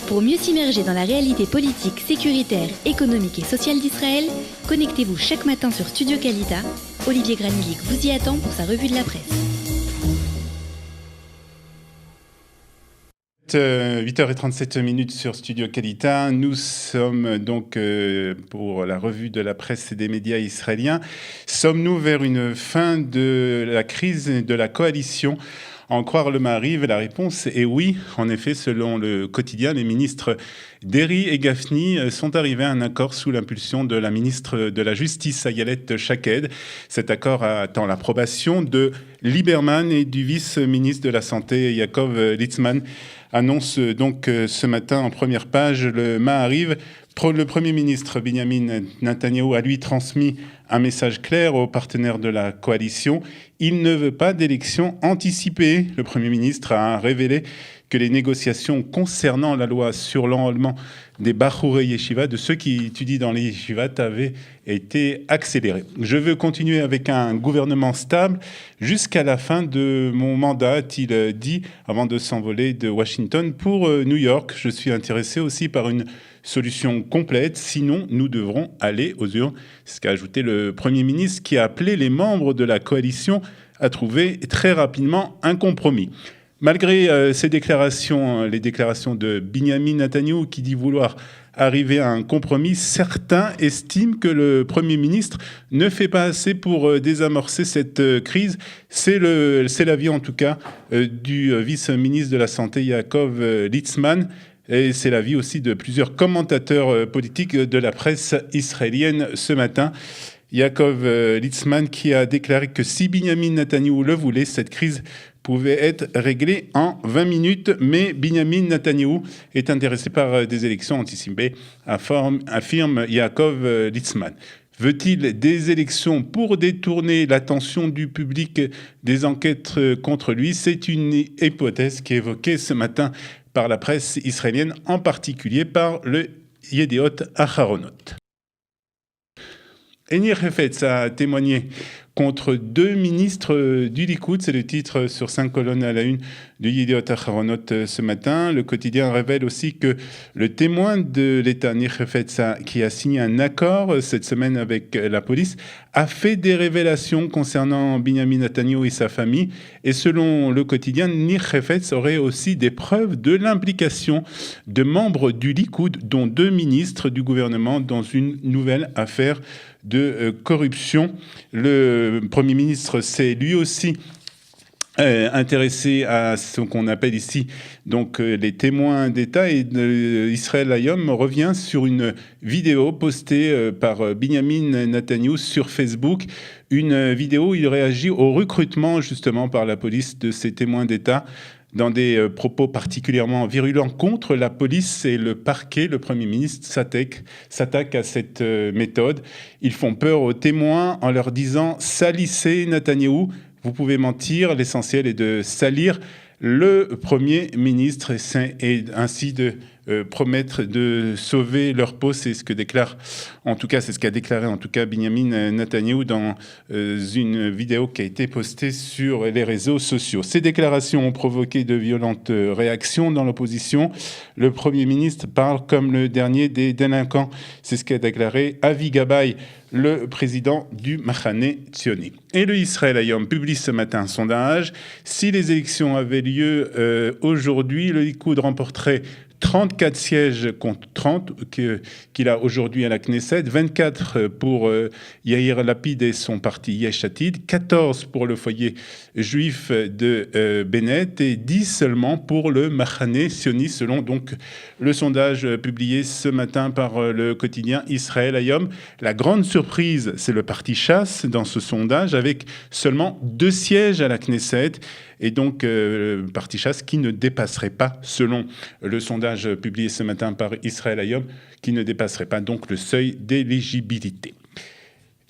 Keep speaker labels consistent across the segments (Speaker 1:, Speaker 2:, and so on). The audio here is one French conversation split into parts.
Speaker 1: Pour mieux s'immerger dans la réalité politique, sécuritaire, économique et sociale d'Israël, connectez-vous chaque matin sur Studio Kalita. Olivier Granilic vous y attend pour sa revue de la presse.
Speaker 2: 8h37 sur Studio Kalita. Nous sommes donc pour la revue de la presse et des médias israéliens. Sommes-nous vers une fin de la crise de la coalition ? En croire le Maariv, la réponse est oui. En effet, selon le quotidien, les ministres Deri et Gafni sont arrivés à un accord sous l'impulsion de la ministre de la Justice, Ayelet Shaked. Cet accord attend l'approbation de Lieberman et du vice-ministre de la Santé, Yaakov Litzman. Annonce donc ce matin en première page le Maariv. Le Premier ministre Binyamin Netanyahou a lui transmis un message clair aux partenaires de la coalition. Il ne veut pas d'élection anticipée. Le Premier ministre a révélé que les négociations concernant la loi sur l'enrôlement des Bachurei Yeshiva, de ceux qui étudient dans les Yeshivot, avaient été accélérées. Je veux continuer avec un gouvernement stable jusqu'à la fin de mon mandat, a-t-il dit, avant de s'envoler de Washington pour New York. Je suis intéressé aussi par une solution complète, sinon nous devrons aller aux urnes. C'est ce qu'a ajouté le Premier ministre qui a appelé les membres de la coalition à trouver très rapidement un compromis. Malgré ces déclarations, les déclarations de Binyamin Netanyahou qui dit vouloir arriver à un compromis, certains estiment que le Premier ministre ne fait pas assez pour désamorcer cette crise. C'est l'avis en tout cas du vice-ministre de la Santé, Yaakov Litzman. Et c'est l'avis aussi de plusieurs commentateurs politiques de la presse israélienne ce matin. Yaakov Litzman qui a déclaré que si Binyamin Netanyahou le voulait, cette crise pouvait être réglée en 20 minutes. Mais Binyamin Netanyahou est intéressé par des élections anticipées, affirme Yaakov Litzman. Veut-il des élections pour détourner l'attention du public des enquêtes contre lui ? C'est une hypothèse qui est évoquée ce matin par la presse israélienne, en particulier par le Yediot Aharonot. Nir Hefetz a témoigné contre deux ministres du Likoud. C'est le titre sur 5 colonnes à la une du Yediot Aharonot ce matin. Le quotidien révèle aussi que le témoin de l'État, Nir Hefetz, qui a signé un accord cette semaine avec la police, a fait des révélations concernant Binyamin Netanyahou et sa famille. Et selon le quotidien, Nir Hefetz aurait aussi des preuves de l'implication de membres du Likoud, dont 2 ministres du gouvernement, dans une nouvelle affaire de corruption. Le Premier ministre s'est lui aussi intéressé à ce qu'on appelle ici donc les témoins d'État, et Israël Hayom revient sur une vidéo postée par Binyamin Netanyahou sur Facebook, une vidéo où il réagit au recrutement justement par la police de ces témoins d'État dans des propos particulièrement virulents contre la police et le parquet. Le Premier ministre s'attaque à cette méthode. Ils font peur aux témoins en leur disant « salissez Netanyahou, vous pouvez mentir, l'essentiel est de salir le Premier ministre » et ainsi de promettre de sauver leur peau. C'est ce que déclare, en tout cas, c'est ce qu'a déclaré en tout cas Binyamin Netanyahou dans une vidéo qui a été postée sur les réseaux sociaux. Ces déclarations ont provoqué de violentes réactions dans l'opposition. Le Premier ministre parle comme le dernier des délinquants. C'est ce qu'a déclaré Avi Gabay, le président du Machane Tsioni. Et le Israël Hayom publie ce matin un sondage. Si les élections avaient lieu aujourd'hui, le Likoud remporterait 34 sièges contre 30 qu'il a aujourd'hui à la Knesset, 24 pour Yair Lapid et son parti Yesh Atid, 14 pour le foyer juif de Bennett et 10 seulement pour le Machane Tsioni, selon donc le sondage publié ce matin par le quotidien Israël Hayom. La grande surprise, c'est le parti Chasse dans ce sondage, avec seulement 2 sièges à la Knesset. Et donc, parti Chasse qui ne dépasserait pas, selon le sondage publié ce matin par Israël Hayom, qui ne dépasserait pas donc le seuil d'éligibilité.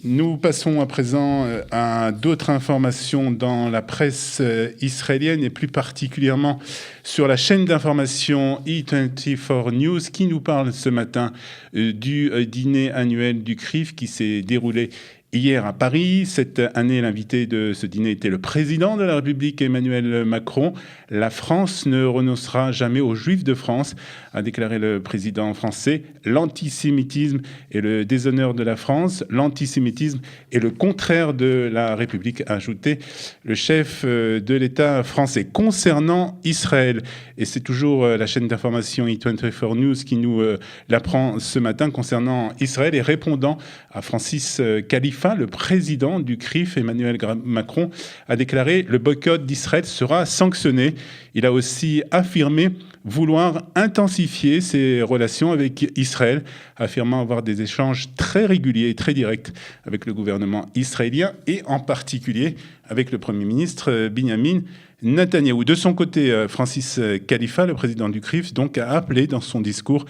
Speaker 2: Nous passons à présent à d'autres informations dans la presse israélienne et plus particulièrement sur la chaîne d'information E24 News qui nous parle ce matin du dîner annuel du CRIF qui s'est déroulé hier à Paris. Cette année, l'invité de ce dîner était le président de la République, Emmanuel Macron. La France ne renoncera jamais aux Juifs de France, a déclaré le président français. L'antisémitisme est le déshonneur de la France. L'antisémitisme est le contraire de la République, a ajouté le chef de l'État français. Concernant Israël, et c'est toujours la chaîne d'information E24 News qui nous l'apprend ce matin, concernant Israël et répondant à Francis Khalifa, le président du CRIF, Emmanuel Macron, a déclaré « Le boycott d'Israël sera sanctionné ». Il a aussi affirmé vouloir intensifier ses relations avec Israël, affirmant avoir des échanges très réguliers et très directs avec le gouvernement israélien et en particulier avec le Premier ministre Benjamin Netanyahou. De son côté, Francis Khalifa, le président du CRIF, donc, a appelé dans son discours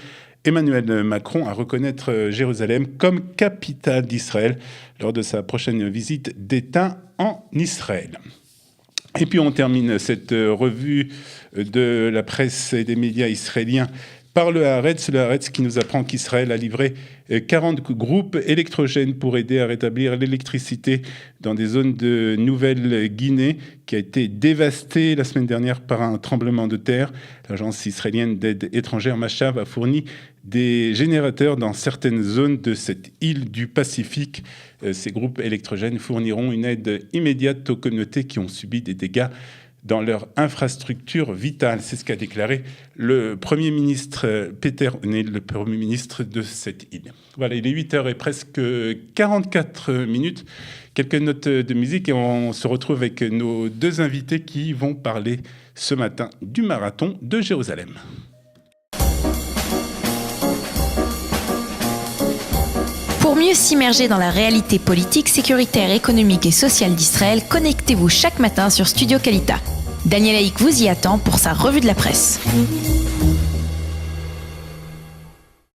Speaker 2: Emmanuel Macron à reconnaître Jérusalem comme capitale d'Israël lors de sa prochaine visite d'État en Israël. Et puis on termine cette revue de la presse et des médias israéliens par le Haaretz qui nous apprend qu'Israël a livré 40 groupes électrogènes pour aider à rétablir l'électricité dans des zones de Nouvelle-Guinée qui a été dévastée la semaine dernière par un tremblement de terre. L'agence israélienne d'aide étrangère Machav a fourni des générateurs dans certaines zones de cette île du Pacifique. Ces groupes électrogènes fourniront une aide immédiate aux communautés qui ont subi des dégâts dans leur infrastructure vitale. C'est ce qu'a déclaré le Premier ministre Peter O'Neill, le Premier ministre de cette île. Voilà, il est 8h et presque 44 minutes. Quelques notes de musique et on se retrouve avec nos deux invités qui vont parler ce matin du marathon de Jérusalem.
Speaker 1: Pour mieux s'immerger dans la réalité politique, sécuritaire, économique et sociale d'Israël, connectez-vous chaque matin sur Studio Kalita. Daniel Haïk vous y attend pour sa revue de la presse.